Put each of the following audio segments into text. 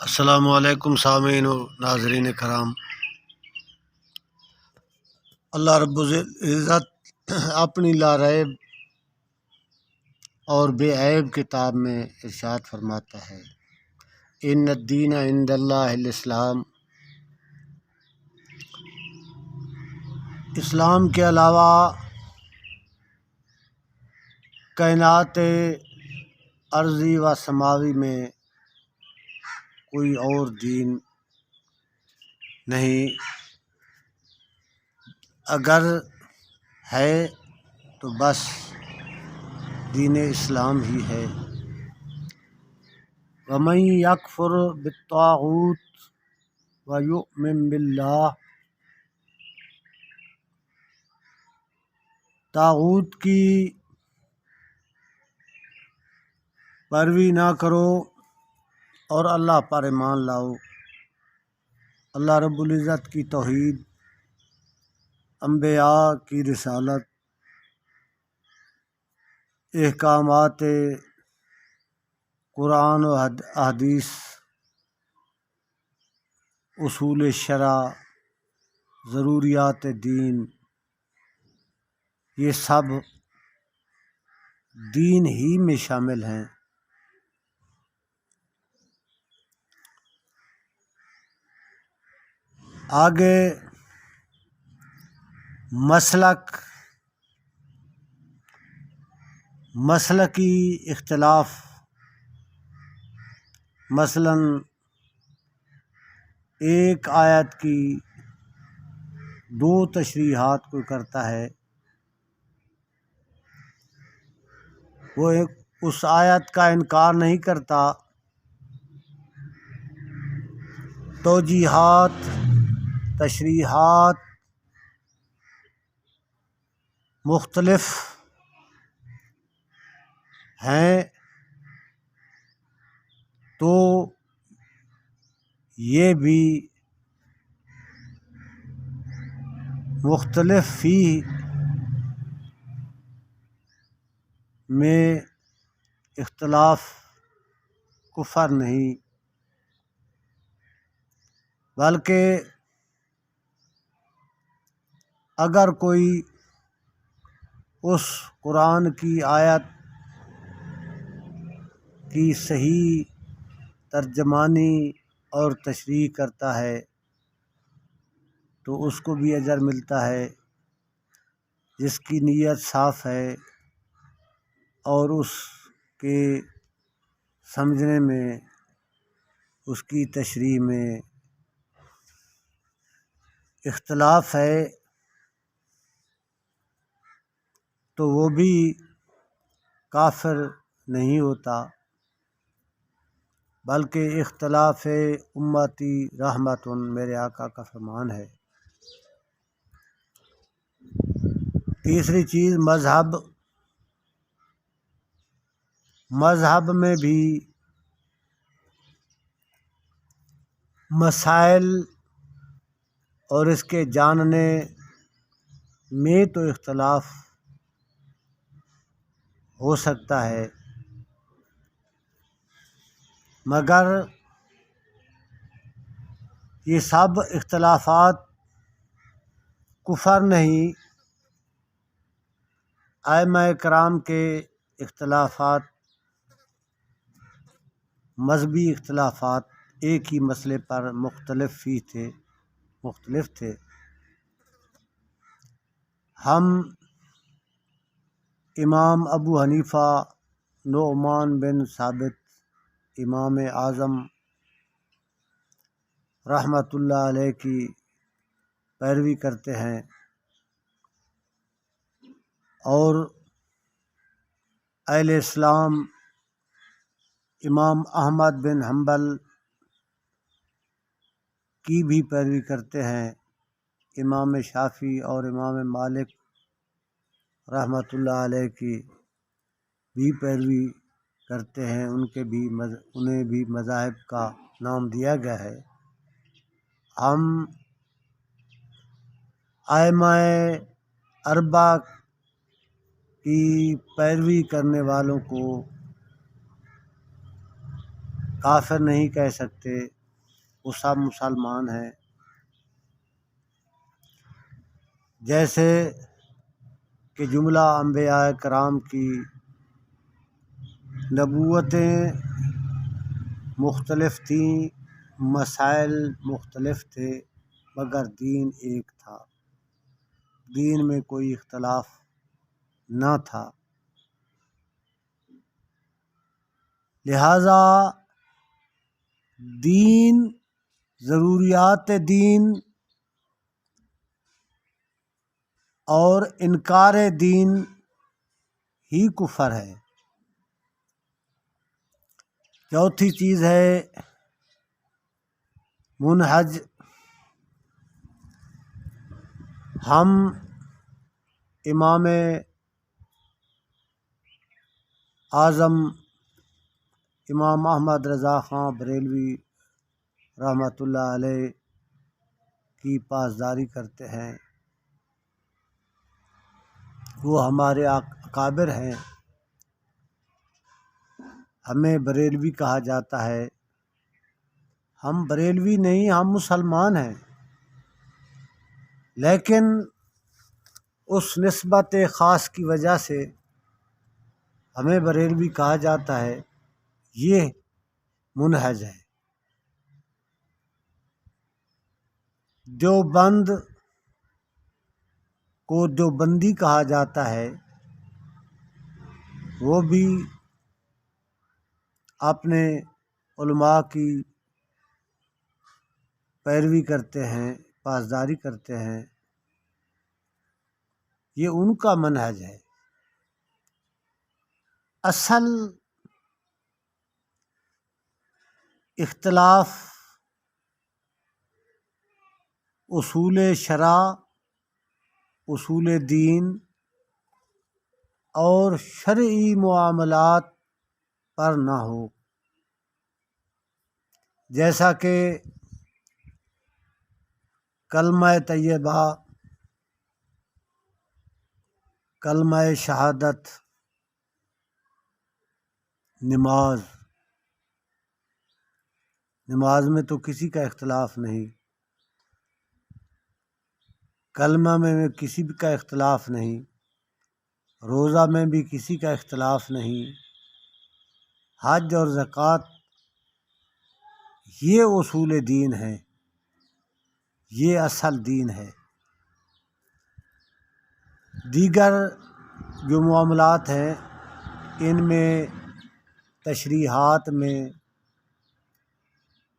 السلام علیکم سامعین و ناظرین کرام۔ اللہ رب العزت اپنی لاریب اور بے عیب کتاب میں ارشاد فرماتا ہے، ان الدین عند اللہ الاسلام، اسلام کے علاوہ کائنات ارضی و سماوی میں کوئی اور دین نہیں، اگر ہے تو بس دین اسلام ہی ہے۔ وَمَن یکفر بالطاغوت وَیُؤْمِن بِاللَّہ، طاغوت کی پیروی نہ کرو اور اللہ پر ایمان لاؤ۔ اللہ رب العزت کی توحید، انبیاء کی رسالت، احکامات قرآن و حدیث، اصول شرع، ضروریات دین، یہ سب دین ہی میں شامل ہیں۔ آگے مسلکی اختلاف، مثلاً ایک آیت کی دو تشریحات کوئی کرتا ہے، وہ اس آیت کا انکار نہیں کرتا، توجیحات، تشریحات مختلف ہیں، تو یہ بھی مختلف فی میں اختلاف کفر نہیں، بلکہ اگر کوئی اس قرآن کی آیت کی صحیح ترجمانی اور تشریح کرتا ہے تو اس کو بھی اجر ملتا ہے، جس کی نیت صاف ہے اور اس کے سمجھنے میں، اس کی تشریح میں اختلاف ہے تو وہ بھی کافر نہیں ہوتا، بلکہ اختلاف امتی رحمت، میرے آقا کا فرمان ہے۔ تیسری چیز مذہب میں بھی مسائل اور اس کے جاننے میں تو اختلاف ہو سکتا ہے، مگر یہ سب اختلافات کفر نہیں۔ ائمہ کرام کے اختلافات، مذہبی اختلافات ایک ہی مسئلے پر مختلف تھے۔ ہم امام ابو حنیفہ نعمان بن ثابت امام اعظم رحمۃ اللہ علیہ کی پیروی کرتے ہیں، اور اہل اسلام امام احمد بن حنبل کی بھی پیروی کرتے ہیں، امام شافعی اور امام مالک رحمۃ اللہ علیہ کی بھی پیروی کرتے ہیں، انہیں بھی مذاہب کا نام دیا گیا ہے۔ ہم ائمہ اربعہ کی پیروی کرنے والوں کافر نہیں کہہ سکتے، وہ سب مسلمان ہیں۔ جیسے کہ جملہ انبیاء کرام کی نبوتیں مختلف تھیں، مسائل مختلف تھے، مگر دین ایک تھا، دین میں کوئی اختلاف نہ تھا۔ لہذا دین، ضروریات دین اور انکار دین ہی کفر ہے۔ چوتھی چیز ہے منہج۔ ہم امام اعظم امام احمد رضا خان بریلوی رحمۃ اللہ علیہ کی پاسداری کرتے ہیں، وہ ہمارے اکابر ہیں، ہمیں بریلوی کہا جاتا ہے۔ ہم بریلوی نہیں، ہم مسلمان ہیں، لیکن اس نسبت خاص کی وجہ سے ہمیں بریلوی کہا جاتا ہے، یہ منہج ہے۔ دیوبند کو دیوبندی کہا جاتا ہے، وہ بھی اپنے علماء کی پیروی کرتے ہیں، پاسداری کرتے ہیں، یہ ان کا منہج ہے۔ اصل اختلاف اصول شرع، اصول دین اور شرعی معاملات پر نہ ہو، جیسا کہ کلمہ طیبہ، کلمہ شہادت، نماز میں تو کسی کا اختلاف نہیں، کلمہ میں کسی کا اختلاف نہیں، روزہ میں بھی کسی کا اختلاف نہیں، حج اور زکوٰۃ یہ اصول دین ہے، یہ اصل دین ہے۔ دیگر جو معاملات ہیں ان میں تشریحات میں،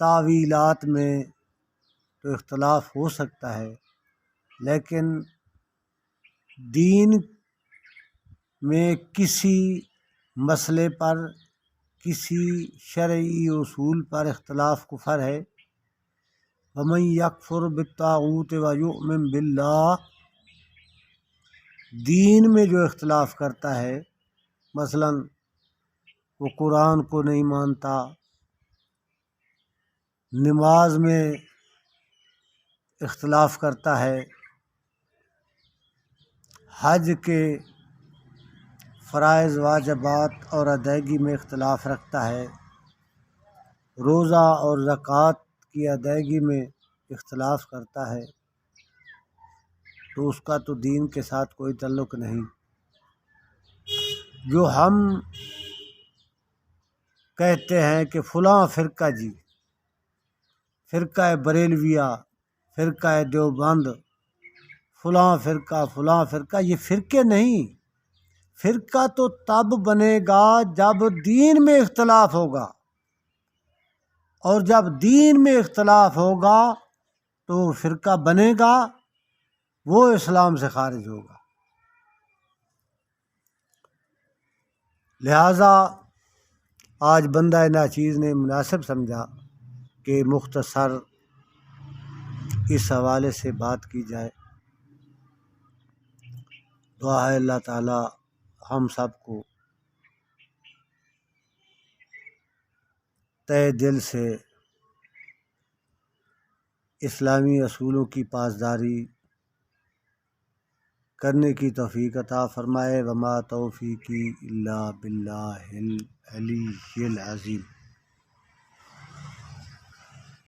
تعویلات میں تو اختلاف ہو سکتا ہے، لیکن دین میں کسی مسئلے پر، کسی شرعی اصول پر اختلاف کفر ہے۔ وَمَن يَكْفُرْ بِالطَّاغُوتِ وَيُؤْمِن بِاللَّهِ، دین میں جو اختلاف کرتا ہے، مثلا وہ قرآن کو نہیں مانتا، نماز میں اختلاف کرتا ہے، حج کے فرائض واجبات اور ادائیگی میں اختلاف رکھتا ہے، روزہ اور زکوٰۃ کی ادائیگی میں اختلاف کرتا ہے، تو اس کا تو دین کے ساتھ کوئی تعلق نہیں۔ جو ہم کہتے ہیں کہ فلاں فرقہ جی، فرقہ بریلویہ، فرقہ دیوبند، فلاں فرقہ، یہ فرقے نہیں۔ فرقہ تو تب بنے گا جب دین میں اختلاف ہوگا، اور جب دین میں اختلاف ہوگا تو فرقہ بنے گا، وہ اسلام سے خارج ہوگا۔ لہٰذا آج بندہ ناچیز نے مناسب سمجھا کہ مختصر اس حوالے سے بات کی جائے۔ دعا ہے اللہ تعالی ہم سب کو تہ دل سے اسلامی اصولوں کی پاسداری کرنے کی توفیق عطا فرمائے۔ وما توفیقی الا باللہ العلی العظیم۔